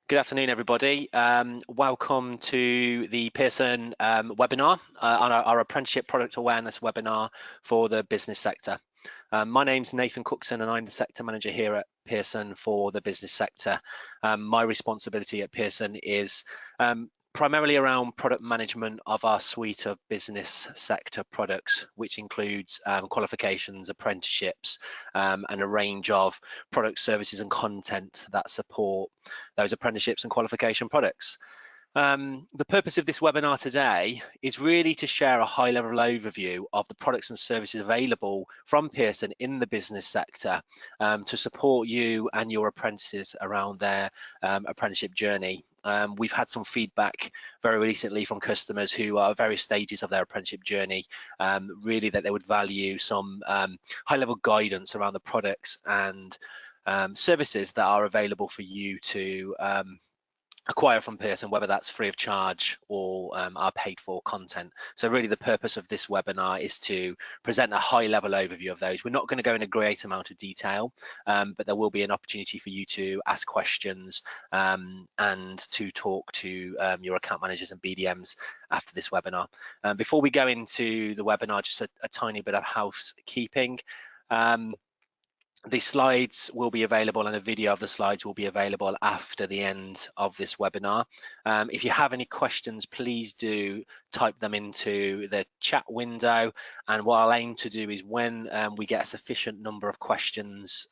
Good afternoon, everybody. Welcome to the Pearson webinar on our Apprenticeship Product Awareness webinar for the business sector. My name's Nathan Cookson and I'm the Sector Manager here at Pearson for the business sector. My responsibility at Pearson is primarily around product management of our suite of business sector products, which includes qualifications, apprenticeships, and a range of product services and content that support those apprenticeships and qualification products. The purpose of this webinar today is really to share a high-level overview of the products and services available from Pearson in the business sector to support you and your apprentices around their apprenticeship journey. We've had some feedback very recently from customers who are at various stages of their apprenticeship journey, really that they would value some high-level guidance around the products and services that are available for you to acquire from Pearson, whether that's free of charge or our paid for content. So really the purpose of this webinar is to present a high level overview of those. We're not going to go in a great amount of detail, but there will be an opportunity for you to ask questions and to talk to your account managers and BDMs after this webinar. Before we go into the webinar, just a tiny bit of housekeeping. The slides will be available and a video of the slides will be available after the end of this webinar. If you have any questions, please do type them into the chat window, and what I'll aim to do is when we get a sufficient number of questions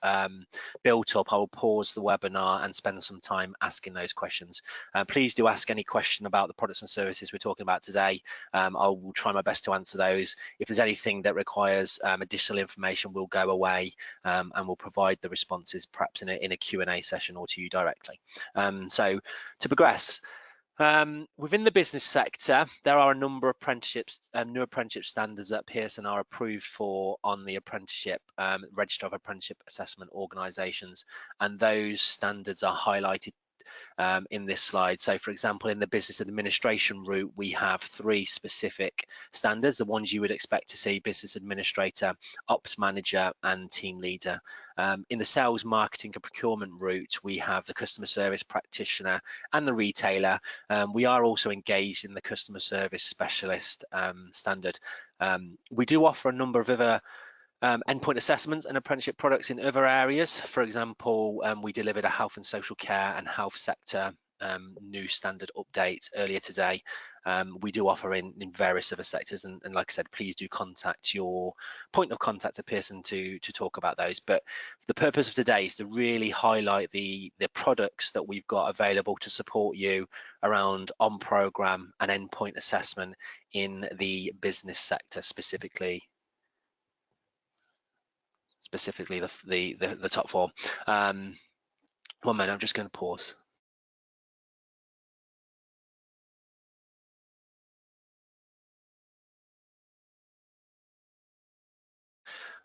built up, I will pause the webinar and spend some time asking those questions. Please do ask any question about the products and services we're talking about today. I will try my best to answer those. If there's anything that requires additional information, we'll go away and we'll provide the responses perhaps in a Q&A session or to you directly. So to progress, within the business sector, there are a number of apprenticeships, new apprenticeship standards that Pearson are approved for on the apprenticeship register of apprenticeship assessment organisations, and those standards are highlighted in this slide. So for example, in the business administration route, we have 3 specific standards, the ones you would expect to see: business administrator, ops manager, and team leader. In the sales, marketing and procurement route, we have the customer service practitioner and the retailer. We are also engaged in the customer service specialist standard. We do offer a number of other endpoint assessments and apprenticeship products in other areas. For example, we delivered a health and social care and health sector new standard update earlier today. We do offer in various other sectors, and like I said, please do contact your point of contact at Pearson to talk about those. But the purpose of today is to really highlight the products that we've got available to support you around on-program and endpoint assessment in the business sector, specifically the top 4. 1 minute, I'm just going to pause.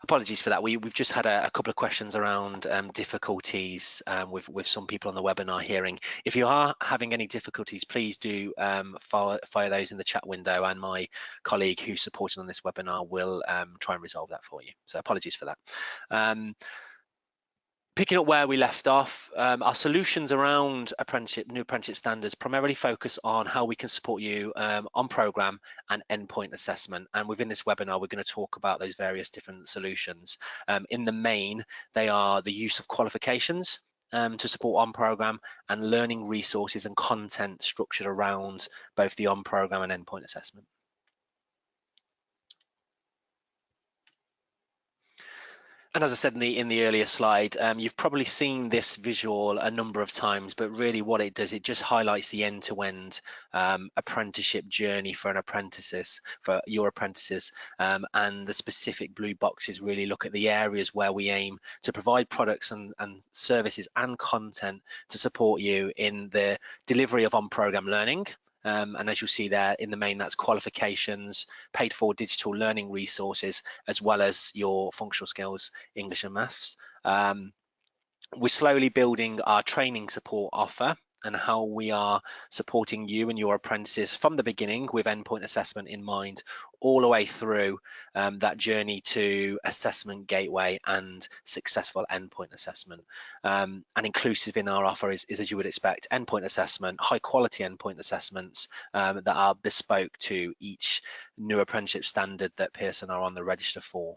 Apologies for that. We've just had a couple of questions around difficulties with some people on the webinar hearing. If you are having any difficulties, please do fire those in the chat window, and my colleague who's supporting on this webinar will try and resolve that for you. So apologies for that. Picking up where we left off, our solutions around new apprenticeship standards primarily focus on how we can support you on program and endpoint assessment. And within this webinar, we're going to talk about those various different solutions. In the main, they are the use of qualifications to support on program, and learning resources and content structured around both the on program and endpoint assessment. And as I said in the earlier slide, you've probably seen this visual a number of times, but really what it does, it just highlights the end-to-end apprenticeship journey for your apprentices, and the specific blue boxes really look at the areas where we aim to provide products and services and content to support you in the delivery of on-program learning. And as you'll see there, in the main, that's qualifications, paid for digital learning resources, as well as your functional skills, English and maths. We're slowly building our training support offer and how we are supporting you and your apprentices from the beginning with endpoint assessment in mind, all the way through that journey to assessment gateway and successful endpoint assessment. And inclusive in our offer is, as you would expect, endpoint assessment, high quality endpoint assessments that are bespoke to each new apprenticeship standard that Pearson are on the register for.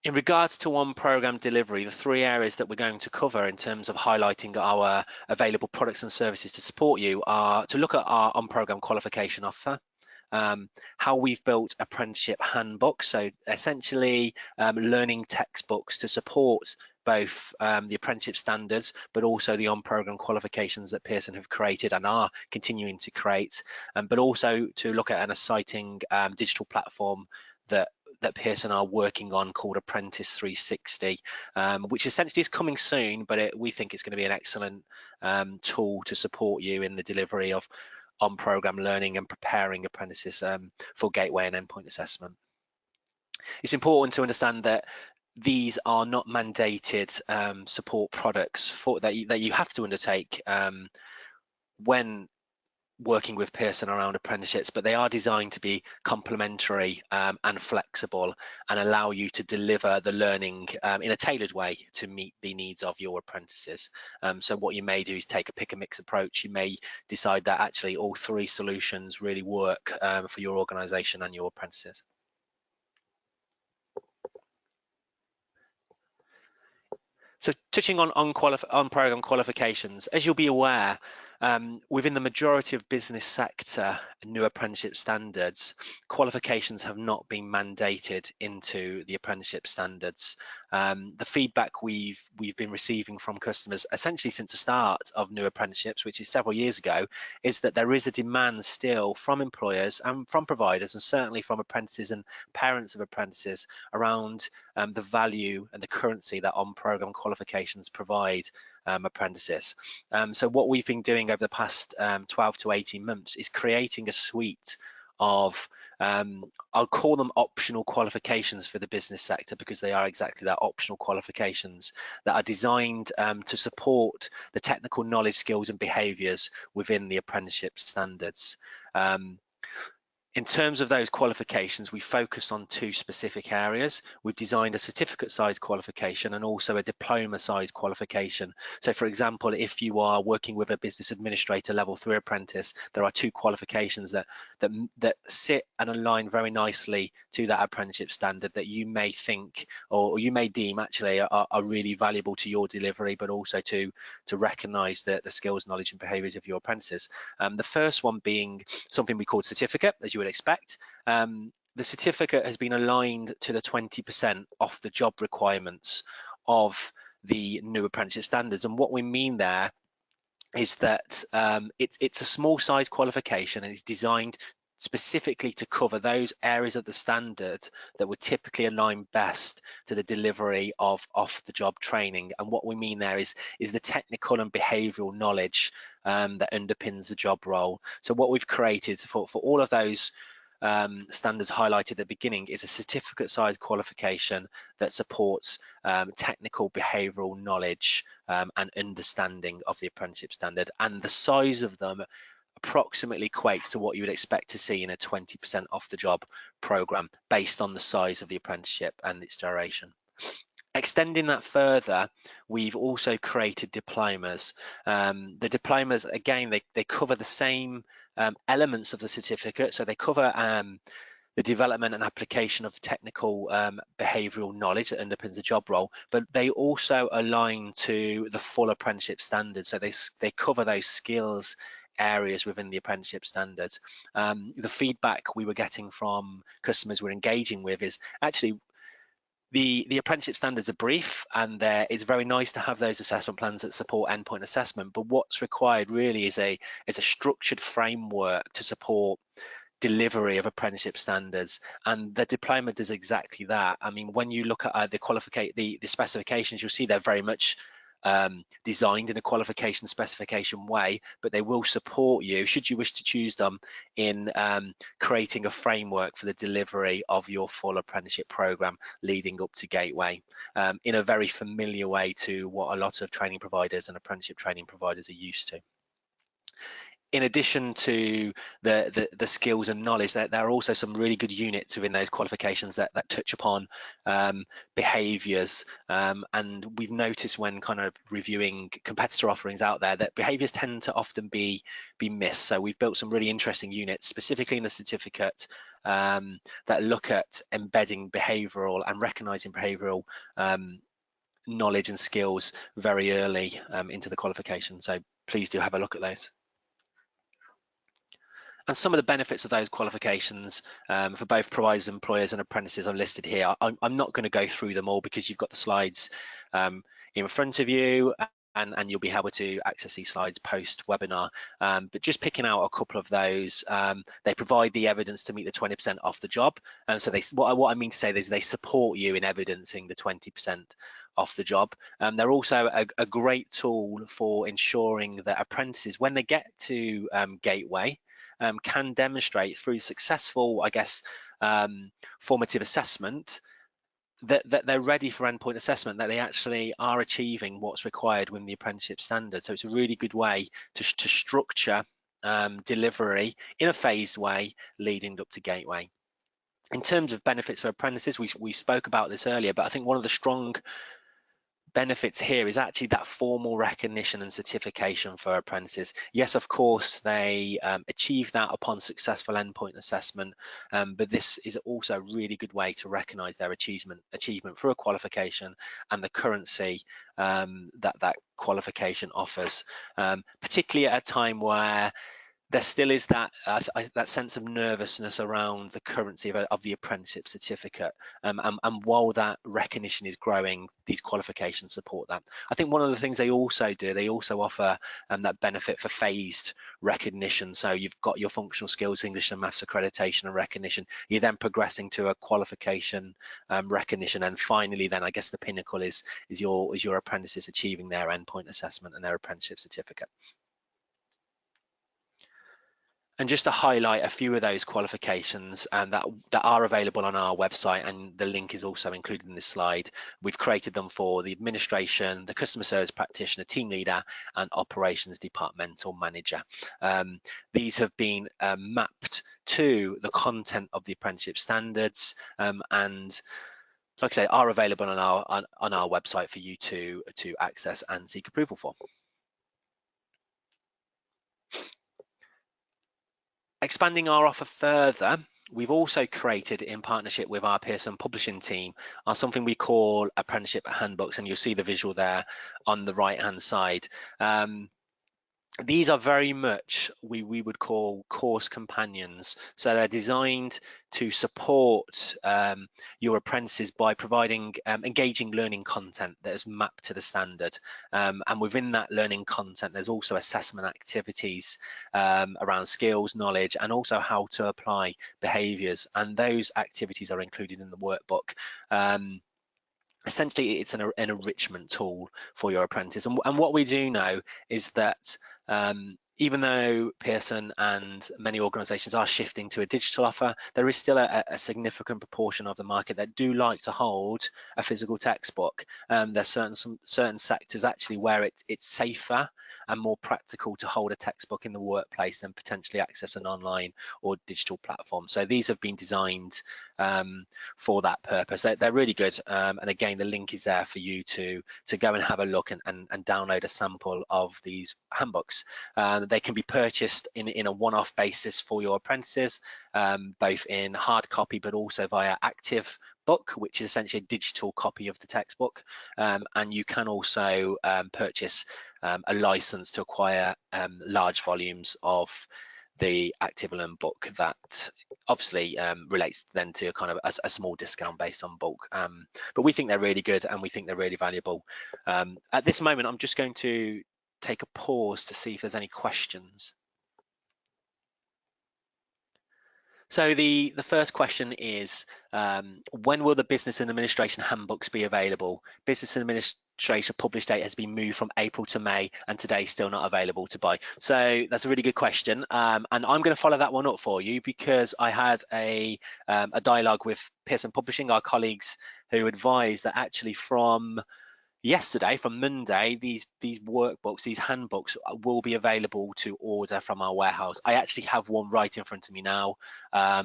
In regards to on-program delivery, the three areas that we're going to cover in terms of highlighting our available products and services to support you are to look at our on-program qualification offer, how we've built apprenticeship handbooks, so essentially learning textbooks to support both the apprenticeship standards, but also the on-program qualifications that Pearson have created and are continuing to create, but also to look at an exciting digital platform that Pearson are working on called Apprentice 360, which essentially is coming soon, but we think it's going to be an excellent tool to support you in the delivery of on-program learning and preparing apprentices for gateway and endpoint assessment. It's important to understand that these are not mandated support products that you have to undertake when working with Pearson around apprenticeships, but they are designed to be complementary and flexible and allow you to deliver the learning in a tailored way to meet the needs of your apprentices. So what you may do is take a pick and mix approach. You may decide that actually all three solutions really work for your organization and your apprentices. So touching on program qualifications, as you'll be aware, within the majority of business sector new apprenticeship standards, qualifications have not been mandated into the apprenticeship standards. The feedback we've been receiving from customers essentially since the start of new apprenticeships, which is several years ago, is that there is a demand still from employers and from providers, and certainly from apprentices and parents of apprentices, around the value and the currency that on-program qualifications provide apprentices. So what we've been doing over the past 12 to 18 months is creating a suite of I'll call them optional qualifications for the business sector, because they are exactly that, optional qualifications that are designed to support the technical knowledge, skills and behaviours within the apprenticeship standards. In terms of those qualifications, we focused on two specific areas. We've designed a certificate size qualification and also a diploma size qualification. So for example, if you are working with a business administrator level 3 apprentice, there are two qualifications that sit and align very nicely to that apprenticeship standard that you may think or you may deem actually are really valuable to your delivery, but also to recognise the skills, knowledge and behaviours of your apprentices. The first one being something we call certificate, as you would expect. The certificate has been aligned to the 20% off the job requirements of the new apprenticeship standards, and what we mean there is that it's a small size qualification and it's designed specifically to cover those areas of the standard that would typically align best to the delivery of off-the-job training. And what we mean there is the technical and behavioural knowledge that underpins the job role. So what we've created for all of those standards highlighted at the beginning is a certificate size qualification that supports technical behavioural knowledge and understanding of the apprenticeship standard, and the size of them approximately equates to what you would expect to see in a 20% off the job program based on the size of the apprenticeship and its duration. Extending that further, we've also created diplomas. The diplomas, again, they cover the same elements of the certificate. So they cover the development and application of technical behavioural knowledge that underpins the job role, but they also align to the full apprenticeship standards. So they cover those skills areas within the apprenticeship standards. The feedback we were getting from customers we're engaging with is actually the apprenticeship standards are brief, and it's very nice to have those assessment plans that support endpoint assessment, but what's required really is a structured framework to support delivery of apprenticeship standards, and the diploma does exactly that. I mean, when you look at the specifications, you'll see they're very much designed in a qualification specification way, but they will support you, should you wish to choose them, in creating a framework for the delivery of your full apprenticeship program leading up to Gateway, in a very familiar way to what a lot of training providers and apprenticeship training providers are used to. In addition to the skills and knowledge, there are also some really good units within those qualifications that touch upon behaviours, and we've noticed when kind of reviewing competitor offerings out there that behaviours tend to often be missed. So we've built some really interesting units specifically in the certificate that look at embedding behavioural and recognising behavioural knowledge and skills very early into the qualification. So please do have a look at those. And some of the benefits of those qualifications for both providers, employers and apprentices are listed here. I'm not going to go through them all because you've got the slides in front of you, and you'll be able to access these slides post-webinar. But just picking out a couple of those, they provide the evidence to meet the 20% off the job. And so what I mean to say is they support you in evidencing the 20% off the job. They're also a great tool for ensuring that apprentices, when they get to Gateway, can demonstrate through successful, I guess, formative assessment that they're ready for endpoint assessment, that they actually are achieving what's required within the apprenticeship standard. So it's a really good way to structure delivery in a phased way leading up to Gateway. In terms of benefits for apprentices, we spoke about this earlier, but I think one of the strong benefits here is actually that formal recognition and certification for apprentices. Yes, of course, they achieve that upon successful endpoint assessment, but this is also a really good way to recognise their achievement for a qualification and the currency that qualification offers, particularly at a time where there still is that sense of nervousness around the currency of the apprenticeship certificate, and while that recognition is growing, these qualifications support that. I think one of the things they also offer that benefit for phased recognition. So you've got your functional skills, English and maths accreditation and recognition. You're then progressing to a qualification recognition, and finally, then I guess the pinnacle is your apprentices achieving their endpoint assessment and their apprenticeship certificate. And just to highlight a few of those qualifications that are available on our website, and the link is also included in this slide. We've created them for the administration, the customer service practitioner, team leader, and operations departmental manager. These have been mapped to the content of the apprenticeship standards, and like I say, are available on our website for you to access and seek approval for. Expanding our offer further, we've also created, in partnership with our Pearson publishing team, something we call apprenticeship handbooks, and you'll see the visual there on the right hand side. These are very much we would call course companions. So they're designed to support your apprentices by providing engaging learning content that is mapped to the standard. And within that learning content, there's also assessment activities around skills, knowledge, and also how to apply behaviours. And those activities are included in the workbook. Essentially, it's an enrichment tool for your apprentice. And what we do know is that even though Pearson and many organisations are shifting to a digital offer, there is still a significant proportion of the market that do like to hold a physical textbook. There's certain sectors actually where it's safer and more practical to hold a textbook in the workplace than potentially access an online or digital platform. So these have been designed for that purpose. They're really good, and again, the link is there for you to go and have a look and download a sample of these handbooks. They can be purchased in a one-off basis for your apprentices, both in hard copy but also via Active Book, which is essentially a digital copy of the textbook, and you can also purchase a license to acquire large volumes of the Active Learn book that obviously relates then to a kind of a small discount based on bulk, but we think they're really good and we think they're really valuable. At this moment, I'm just going to take a pause to see if there's any questions. So the first question is, when will the business and administration handbooks be available? Business and administration published date has been moved from April to May, and today still not available to buy. So that's a really good question, and I'm going to follow that one up for you, because I had a dialogue with Pearson Publishing, our colleagues, who advised that actually from yesterday, from Monday, these workbooks, these handbooks will be available to order from our warehouse. I actually have one right in front of me now,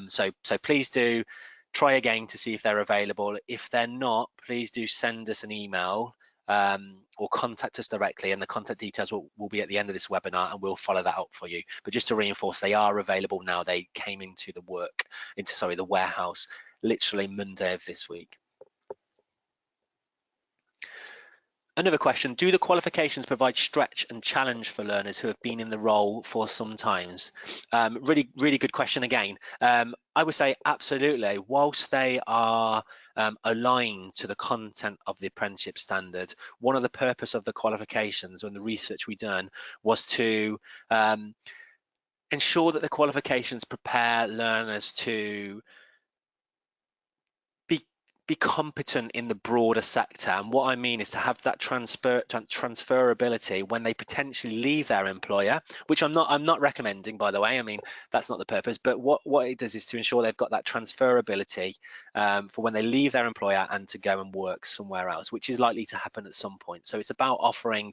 so please do try again to see if they're available. If they're not, please do send us an email or contact us directly, and the contact details will be at the end of this webinar, and we'll follow that up for you. But just to reinforce, they are available now. They came into the warehouse literally Monday of this week. Another question, do the qualifications provide stretch and challenge for learners who have been in the role for some times? Really good question again. I would say absolutely. Whilst they are aligned to the content of the apprenticeship standard, one of the purpose of the qualifications and the research we done was to ensure that the qualifications prepare learners to be competent in the broader sector. And what I mean is to have that transferability when they potentially leave their employer, which I'm not recommending, by the way. I mean, that's not the purpose, but what it does is to ensure they've got that transferability for when they leave their employer and to go and work somewhere else, which is likely to happen at some point. So it's about offering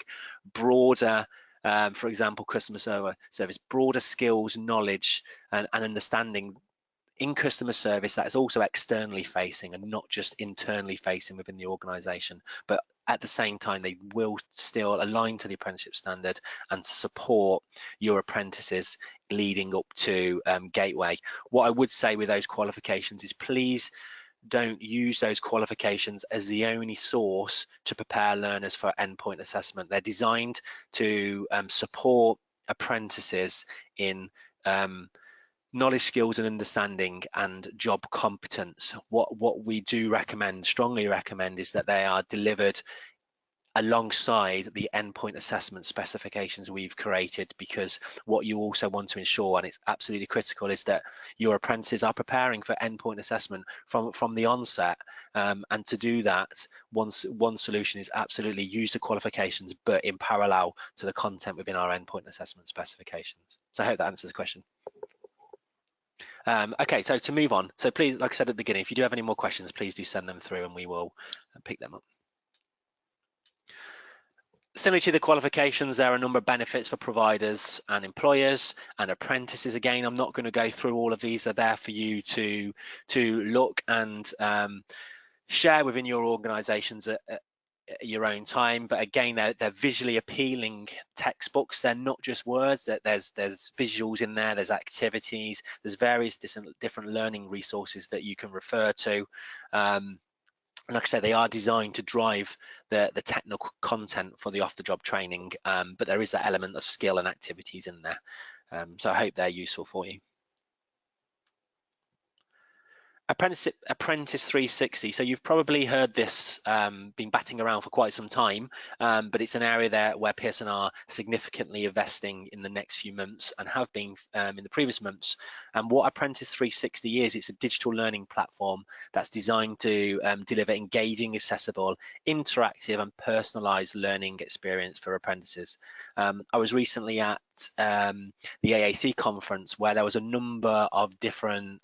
broader for example, customer service, broader skills, knowledge, and understanding in customer service that is also externally facing and not just internally facing within the organization, but at the same time they will still align to the apprenticeship standard and support your apprentices leading up to Gateway. What I would say with those qualifications is please don't use those qualifications as the only source to prepare learners for endpoint assessment. They're designed to support apprentices in knowledge, skills and understanding and job competence. What we do recommend, strongly recommend, is that they are delivered alongside the endpoint assessment specifications we've created, because what you also want to ensure, and it's absolutely critical, is that your apprentices are preparing for endpoint assessment from the onset, and to do that, one solution is absolutely use the qualifications but in parallel to the content within our endpoint assessment specifications. So I hope that answers the question. Okay, so to move on, so please, like I said at the beginning, if you do have any more questions, please do send them through and we will pick them up. Similar to the qualifications, there are a number of benefits for providers and employers and apprentices. Again, I'm not going to go through all of these. They're there for you to look and share within your organizations at your own time. But again, they're visually appealing textbooks. They're not just words. There's visuals in there, there's activities, there's various different learning resources that you can refer to. Like I said, they are designed to drive the technical content for the off-the-job training, but there is that element of skill and activities in there. So I hope they're useful for you. Apprentice 360. So you've probably heard this been batting around for quite some time, but it's an area there where Pearson are significantly investing in the next few months and have been in the previous months. And what Apprentice 360 is, it's a digital learning platform that's designed to deliver engaging, accessible, interactive and personalized learning experience for apprentices. I was recently at the AAC conference where there was a number of different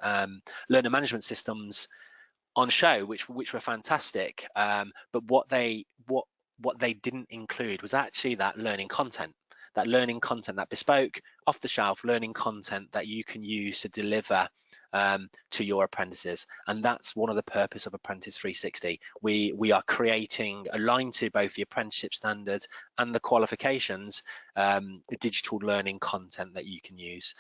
learner management systems on show, which were fantastic. But what they didn't include was actually that learning content, that bespoke, off-the-shelf learning content that you can use to deliver to your apprentices. And that's one of the purpose of Apprentice 360. We are creating, aligned to both the apprenticeship standards and the qualifications, the digital learning content that you can use.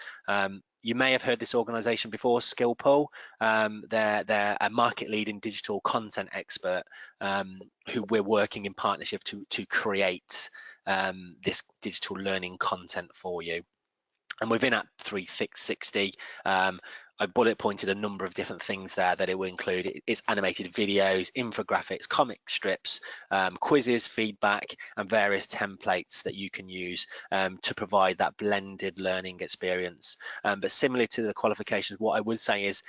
You may have heard this organization before, Skillpool. They're a market leading digital content expert who we're working in partnership to create this digital learning content for you. And within App 360, I bullet pointed a number of different things there that it will include. It's animated videos, infographics, comic strips, quizzes, feedback, and various templates that you can use to provide that blended learning experience. But similar to the qualifications, what I would say is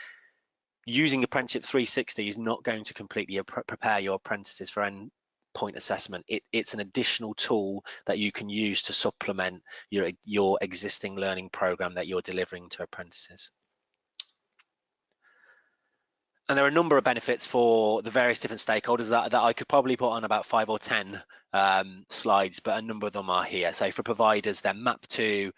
using Apprenticeship 360 is not going to completely prepare your apprentices for endpoint assessment. It's an additional tool that you can use to supplement your existing learning program that you're delivering to apprentices. And there are a number of benefits for the various different stakeholders that I could probably put on about 5 or 10 slides, but a number of them are here. So for providers, they're mapped to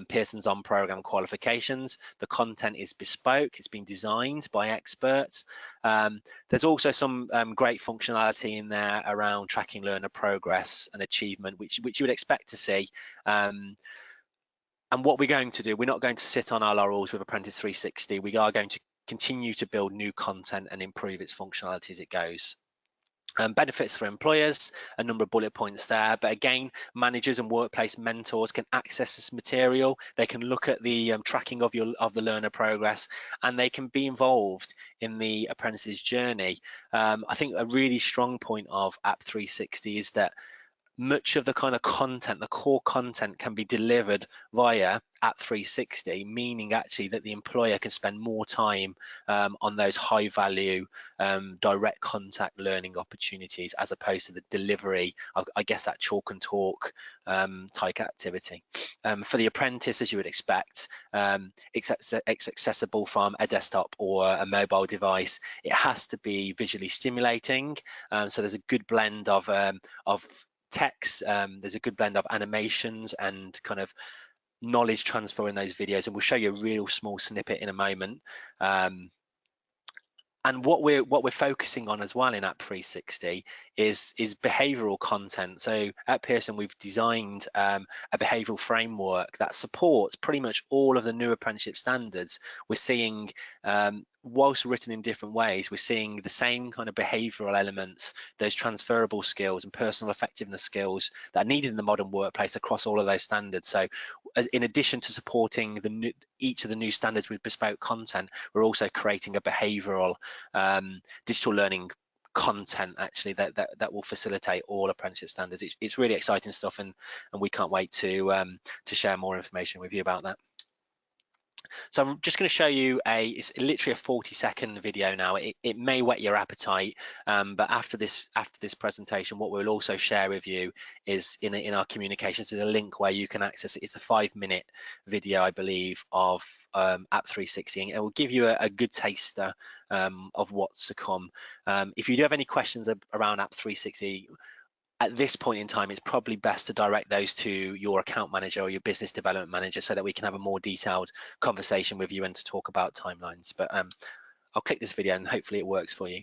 Pearson's on-program qualifications. The content is bespoke. It's been designed by experts. There's also some great functionality in there around tracking learner progress and achievement, which you would expect to see. And what we're going to do, we're not going to sit on our laurels with Apprentice 360. We are going to continue to build new content and improve its functionality as it goes. Benefits for employers, a number of bullet points there, but again, managers and workplace mentors can access this material. They can look at the tracking of the learner progress, and they can be involved in the apprentice's journey. I think a really strong point of App 360 is that much of the kind of content, the core content, can be delivered via App 360, meaning actually that the employer can spend more time on those high value direct contact learning opportunities as opposed to the delivery of, I guess, that chalk and talk type activity. For the apprentice, as you would expect, it's accessible from a desktop or a mobile device. It has to be visually stimulating, so there's a good blend of text, there's a good blend of animations and kind of knowledge transfer in those videos, and we'll show you a real small snippet in a moment. And what we're focusing on as well in App 360 is behavioural content. So at Pearson, we've designed a behavioural framework that supports pretty much all of the new apprenticeship standards. We're seeing, whilst written in different ways, we're seeing the same kind of behavioural elements, those transferable skills and personal effectiveness skills that are needed in the modern workplace across all of those standards. So in addition to supporting each of the new standards with bespoke content, we're also creating a behavioural digital learning content actually that will facilitate all apprenticeship standards. It's really exciting stuff, and we can't wait to share more information with you about that. So I'm just going to show you it's literally a 40-second video now. It may whet your appetite, but after this presentation, what we'll also share with you is in our communications is a link where you can access it. It's a 5-minute video, I believe, of App 360, and it will give you a good taster of what's to come. If you do have any questions around App 360, at this point in time, it's probably best to direct those to your account manager or your business development manager so that we can have a more detailed conversation with you and to talk about timelines. But I'll click this video and hopefully it works for you.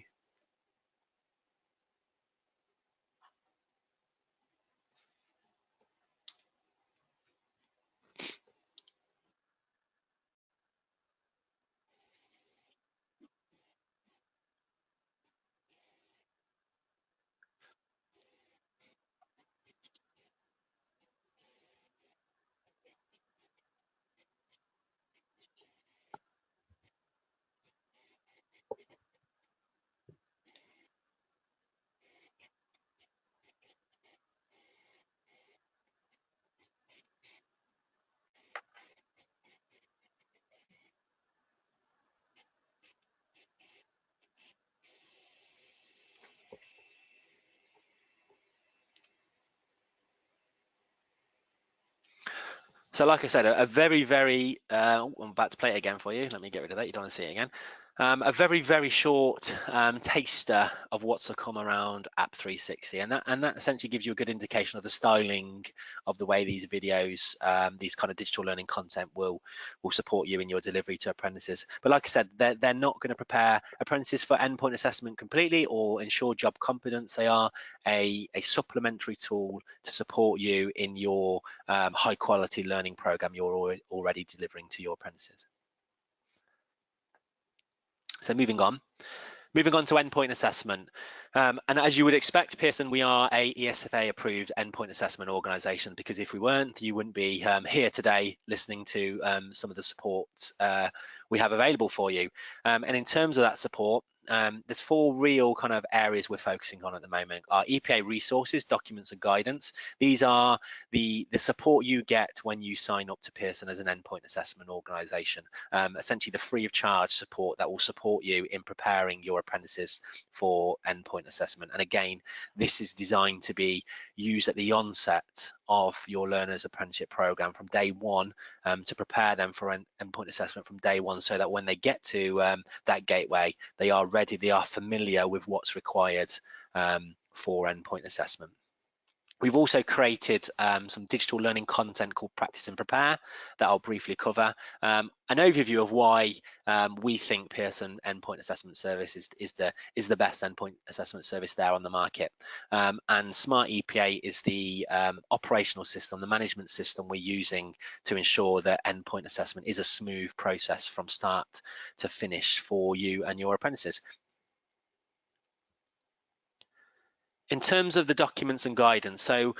So like I said, a very, very, I'm about to play it again for you. Let me get rid of that. You don't want to see it again. A very, very short taster of what's to come around App 360, and that essentially gives you a good indication of the styling of the way these videos, these kind of digital learning content will support you in your delivery to apprentices. But like I said, they're not going to prepare apprentices for endpoint assessment completely or ensure job competence. They are a supplementary tool to support you in your high quality learning program you're already delivering to your apprentices. So moving on, Moving on to endpoint assessment. And as you would expect, Pearson, we are a ESFA approved endpoint assessment organisation, because if we weren't, you wouldn't be here today listening to some of the support we have available for you. And in terms of that support, there's four real kind of areas we're focusing on at the moment. Our EPA resources, documents and guidance. These are the support you get when you sign up to Pearson as an endpoint assessment organisation. Essentially the free of charge support that will support you in preparing your apprentices for endpoint assessment. And again, this is designed to be used at the onset of your learners apprenticeship program from day one, to prepare them for endpoint assessment from day one, so that when they get to that gateway, they are ready, they are familiar with what's required for endpoint assessment. We've also created some digital learning content called Practice and Prepare that I'll briefly cover. An overview of why we think Pearson Endpoint Assessment Service is the best endpoint assessment service there on the market. And Smart EPA is the operational system, the management system we're using to ensure that endpoint assessment is a smooth process from start to finish for you and your apprentices. In terms of the documents and guidance, so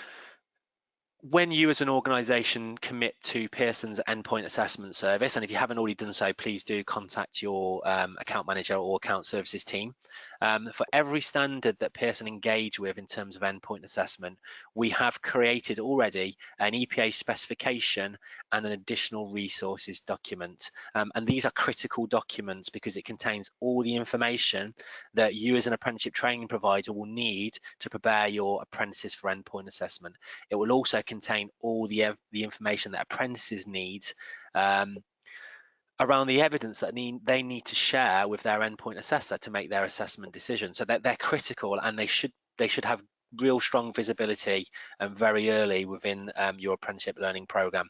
when you as an organisation commit to Pearson's endpoint assessment service, and if you haven't already done so, please do contact your account manager or account services team. For every standard that Pearson engage with in terms of endpoint assessment, we have created already an EPA specification and an additional resources document. And these are critical documents because it contains all the information that you as an apprenticeship training provider will need to prepare your apprentices for endpoint assessment. It will also contain all the information that apprentices need around the evidence that they need to share with their endpoint assessor to make their assessment decision. So that they're critical, and they should have real strong visibility very early within your apprenticeship learning program.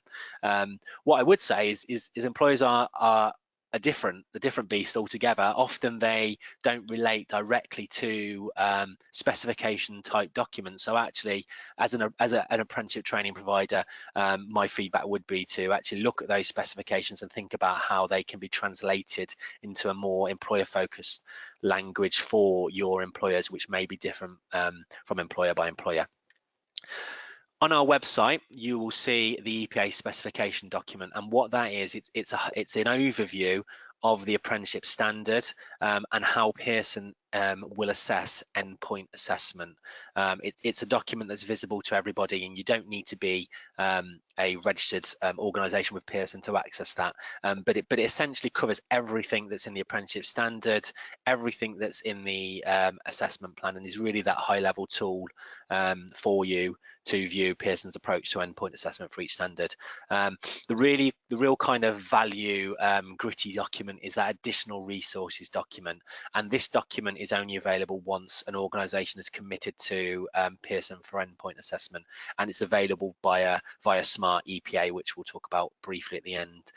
What I would say is employers are a different beast altogether. Often they don't relate directly to specification type documents. So actually, as an apprenticeship training provider, my feedback would be to actually look at those specifications and think about how they can be translated into a more employer focused language for your employers, which may be different from employer by employer. On our website, you will see the EPA specification document, and what that is, it's an overview of the apprenticeship standard and how Pearson will assess endpoint assessment. It's a document that's visible to everybody, and you don't need to be a registered organisation with Pearson to access that. But it essentially covers everything that's in the apprenticeship standard, everything that's in the assessment plan, and is really that high-level tool for you to view Pearson's approach to endpoint assessment for each standard. The real kind of value gritty document is that additional resources document, and this document is only available once an organisation is committed to Pearson for endpoint assessment, and it's available via Smart EPA, which we'll talk about briefly at the end.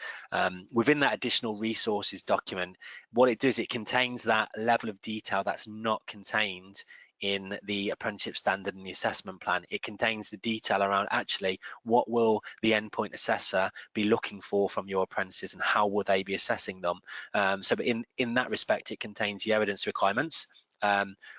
Within that additional resources document, what it does, it contains that level of detail that's not contained in the apprenticeship standard and the assessment plan. It contains the detail around actually what will the endpoint assessor be looking for from your apprentices and how will they be assessing them. So in that respect, it contains the evidence requirements.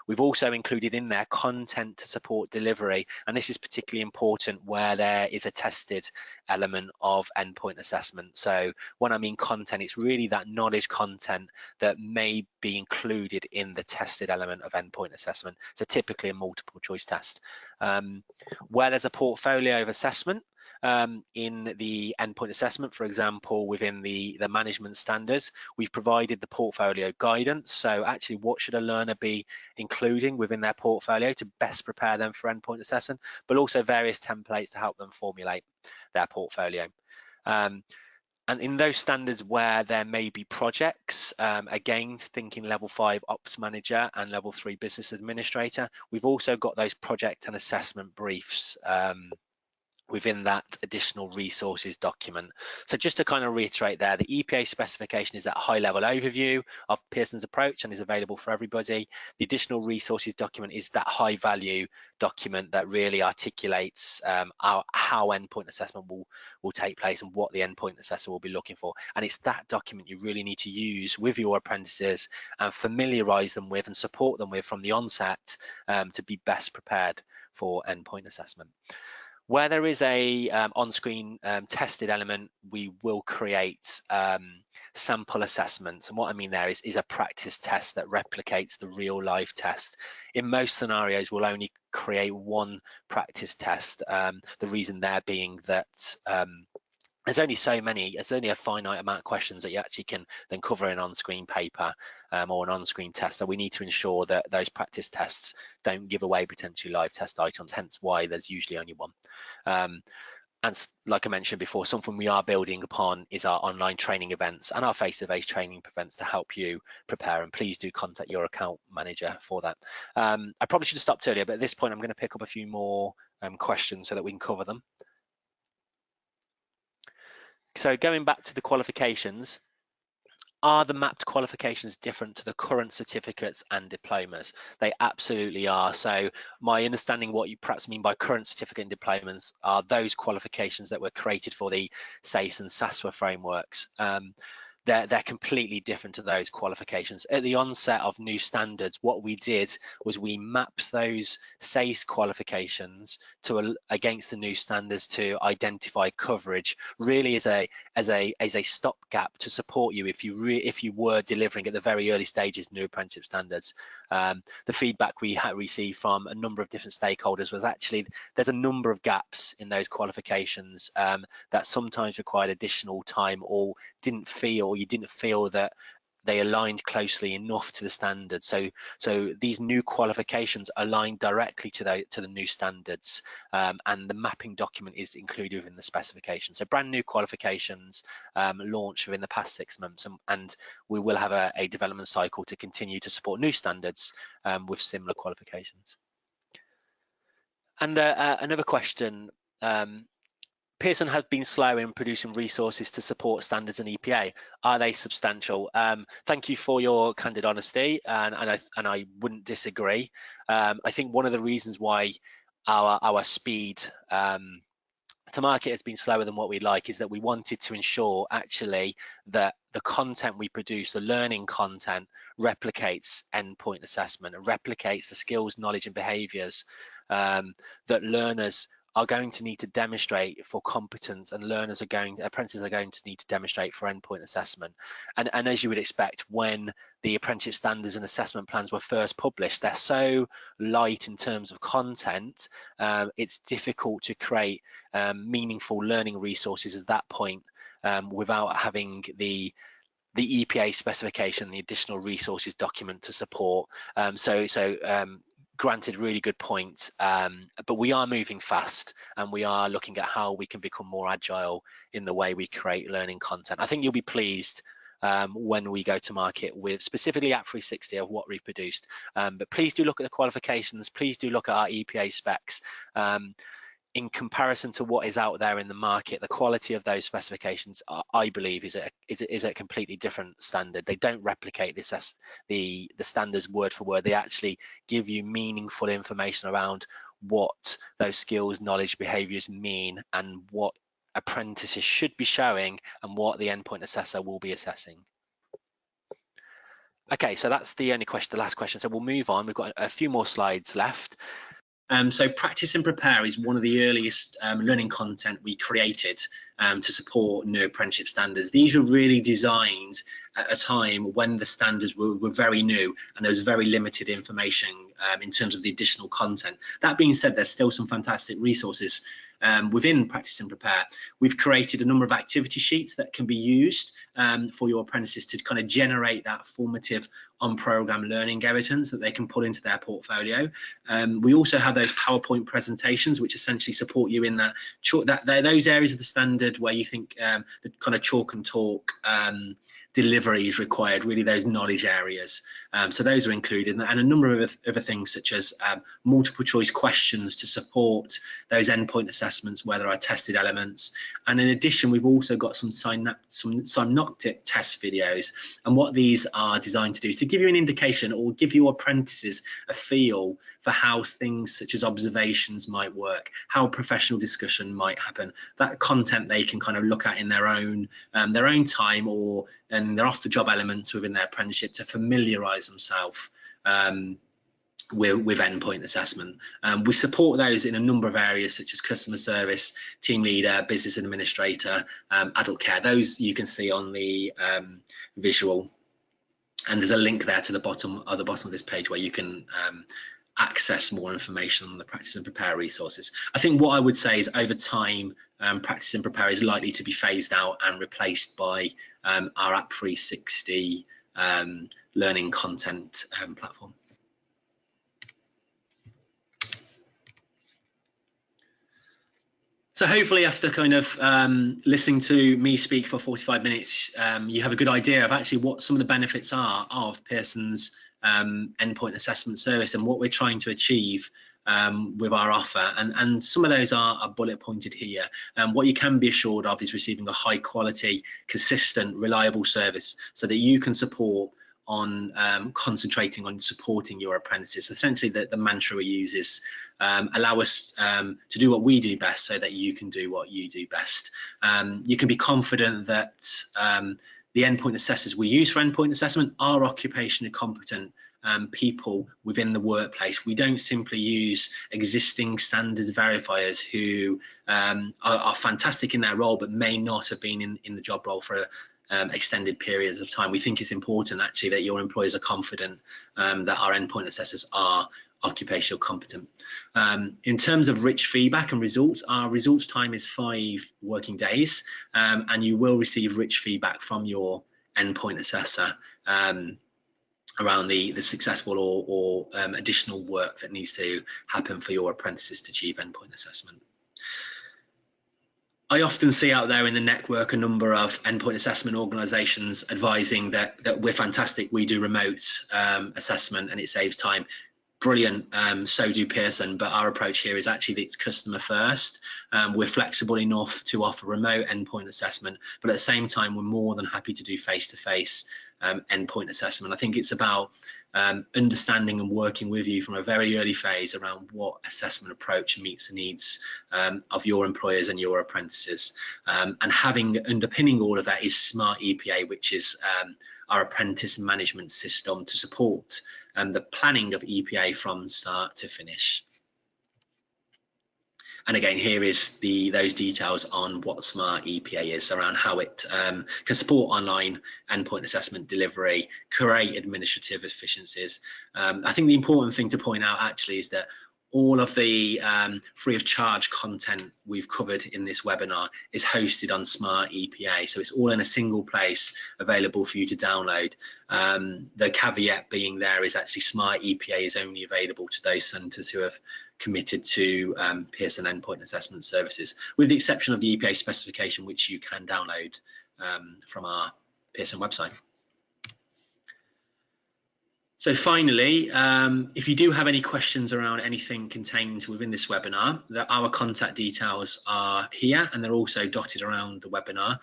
We've also included in there content to support delivery, and this is particularly important where there is a tested element of endpoint assessment. So when I mean content, it's really that knowledge content that may be included in the tested element of endpoint assessment, so typically a multiple choice test. Where there's a portfolio of assessment in the endpoint assessment, for example, within the management standards, we've provided the portfolio guidance. So actually, what should a learner be including within their portfolio to best prepare them for endpoint assessment, but also various templates to help them formulate their portfolio. And in those standards where there may be projects, again, thinking level 5 ops manager and level 3 business administrator, we've also got those project and assessment briefs within that additional resources document. So just to kind of reiterate there, the EPA specification is that high level overview of Pearson's approach and is available for everybody. The additional resources document is that high value document that really articulates how endpoint assessment will take place and what the endpoint assessor will be looking for. And it's that document you really need to use with your apprentices and familiarize them with and support them with from the onset to be best prepared for endpoint assessment. Where there is a on-screen tested element, we will create sample assessments. And what I mean there is a practice test that replicates the real life test. In most scenarios, we'll only create one practice test. The reason there being that there's only a finite amount of questions that you actually can then cover in on-screen paper or an on-screen test. So we need to ensure that those practice tests don't give away potentially live test items, hence why there's usually only one. And like I mentioned before, something we are building upon is our online training events and our face-to-face training events to help you prepare. And please do contact your account manager for that. I probably should have stopped earlier, but at this point, I'm going to pick up a few more questions so that we can cover them. So going back to the qualifications, are the mapped qualifications different to the current certificates and diplomas? They absolutely are. So my understanding what you perhaps mean by current certificate and diplomas are those qualifications that were created for the SACE and SASWA frameworks. They're completely different to those qualifications. At the onset of new standards, what we did was we mapped those SACE qualifications against the new standards to identify coverage, really as a stopgap to support you if you were delivering at the very early stages new apprenticeship standards. The feedback we had received from a number of different stakeholders was actually there's a number of gaps in those qualifications that sometimes required additional time or you didn't feel that they aligned closely enough to the standards. So these new qualifications align directly to the new standards, and the mapping document is included within the specification. So brand new qualifications launched within the past 6 months, and we will have a development cycle to continue to support new standards with similar qualifications. And another question. Pearson has been slow in producing resources to support standards and EPA. Are they substantial? Thank you for your candid honesty, and I wouldn't disagree. I think one of the reasons why our speed to market has been slower than what we'd like is that we wanted to ensure actually that the content we produce, the learning content, replicates endpoint assessment and replicates the skills, knowledge, and behaviours that learners are going to need to demonstrate for competence, and apprentices are going to need to demonstrate for endpoint assessment. And as you would expect, when the apprenticeship standards and assessment plans were first published, they're so light in terms of content, it's difficult to create meaningful learning resources at that point without having the EPA specification, the additional resources document to support. Granted, really good point, but we are moving fast and we are looking at how we can become more agile in the way we create learning content. I think you'll be pleased when we go to market with specifically App 360 of what we've produced, but please do look at the qualifications, please do look at our EPA specs. In comparison to what is out there in the market, the quality of those specifications, I believe, is a completely different standard. They don't replicate this as the standards word for word. They actually give you meaningful information around what those skills, knowledge, behaviours mean, and what apprentices should be showing, and what the endpoint assessor will be assessing. Okay, so that's the last question. So we'll move on. We've got a few more slides left. So practice and prepare is one of the earliest learning content we created to support new apprenticeship standards. These were really designed at a time when the standards were very new and there was very limited information in terms of the additional content. That being said, there's still some fantastic resources within Practice and Prepare. We've created a number of activity sheets that can be used for your apprentices to kind of generate that formative on-program learning evidence that they can put into their portfolio. We also have those PowerPoint presentations which essentially support you in those areas of the standard standard where you think the kind of chalk and talk delivery is required, really those knowledge areas. So those are included, and a number of other things such as multiple choice questions to support those endpoint assessments where there are tested elements. And in addition, we've also got some synoptic test videos, and what these are designed to do is to give you an indication or give your apprentices a feel for how things such as observations might work, how professional discussion might happen, that content they can kind of look at in their own time, or and their off-the-job elements within their apprenticeship to familiarise themselves with endpoint assessment. We support those in a number of areas such as customer service, team leader, business administrator, adult care. Those you can see on the visual, and there's a link there to the bottom of this page where you can access more information on the Practice and Prepare resources. I think what I would say is over time, Practice and Prepare is likely to be phased out and replaced by our App 360 learning content platform. So hopefully after kind of listening to me speak for 45 minutes, you have a good idea of actually what some of the benefits are of Pearson's endpoint assessment service and what we're trying to achieve with our offer. And some of those are bullet pointed here. What you can be assured of is receiving a high quality, consistent, reliable service so that you can support on concentrating on supporting your apprentices. Essentially, the mantra we use is allow us to do what we do best so that you can do what you do best. You can be confident that the endpoint assessors we use for endpoint assessment are occupationally competent people within the workplace. We don't simply use existing standards verifiers who are fantastic in their role but may not have been in the job role for extended periods of time. We think it's important actually that your employers are confident that our endpoint assessors are occupational competent. In terms of rich feedback and results, our results time is 5 working days, and you will receive rich feedback from your endpoint assessor around the successful or additional work that needs to happen for your apprentices to achieve endpoint assessment. I often see out there in the network a number of endpoint assessment organisations advising that we're fantastic, we do remote assessment and it saves time. Brilliant, so do Pearson, but our approach here is actually that it's customer first. We're flexible enough to offer remote endpoint assessment, but at the same time we're more than happy to do face-to-face endpoint assessment. I think it's about understanding and working with you from a very early phase around what assessment approach meets the needs of your employers and your apprentices. And having underpinning all of that is Smart EPA, which is our apprentice management system to support the planning of EPA from start to finish. And again, here is those details on what Smart EPA is, around how it can support online endpoint assessment delivery, create administrative efficiencies. I think the important thing to point out actually is that all of the free of charge content we've covered in this webinar is hosted on Smart EPA. So it's all in a single place available for you to download. The caveat being there is actually Smart EPA is only available to those centres who have committed to Pearson endpoint assessment services, with the exception of the EPA specification, which you can download from our Pearson website. So finally, if you do have any questions around anything contained within this webinar, our contact details are here and they're also dotted around the webinar.